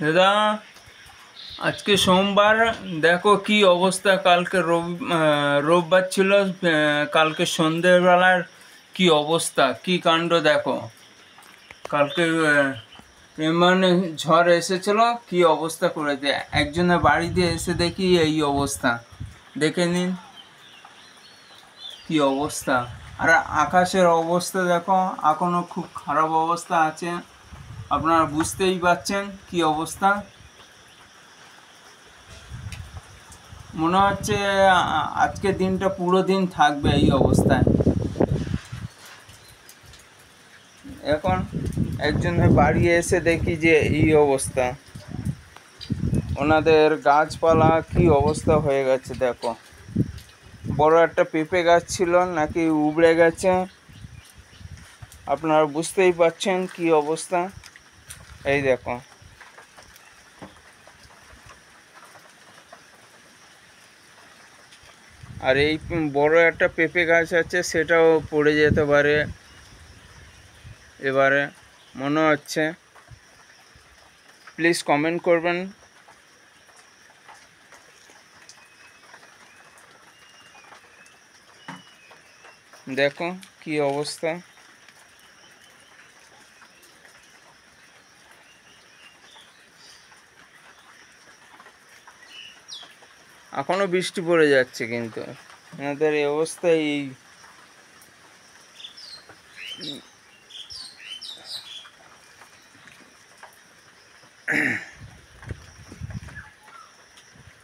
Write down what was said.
দাদা, আজকে সোমবার, দেখো কি অবস্থা। কালকে রোববার ছিল, কালকে সন্ধ্যেবেলার কি অবস্থা, কি কাণ্ড দেখো। কালকে মানে ঝড় এসেছিল, কি অবস্থা করেছে। একজনের বাড়িতে এসে দেখি এই অবস্থা, দেখে নিন কি অবস্থা। আর আকাশের অবস্থা দেখো, এখনো খুব খারাপ অবস্থা আছে। আপনারা বুঝতেই পারছেন কি অবস্থা। মনে হচ্ছে আজকের দিনটা পুরো দিন থাকবে এই অবস্থায়। এখন একজনের বাড়ি এসে দেখি যে এই অবস্থা, ওনাদের গাছপালা কি অবস্থা হয়ে গেছে দেখো। বড় একটা পেঁপে গাছ ছিল, নাকি উবড়ে গেছে। আপনারা বুঝতেই পারছেন কি অবস্থা। এই দেখো, আর এই বড় একটা পেঁপে গাছ আছে, সেটাও পড়ে যেতে পারে এবারে মনে হচ্ছে। প্লিজ কমেন্ট করবেন। দেখো কি অবস্থা। এখনো বৃষ্টি পড়ে যাচ্ছে, কিন্তু আমাদের এই অবস্থায় এই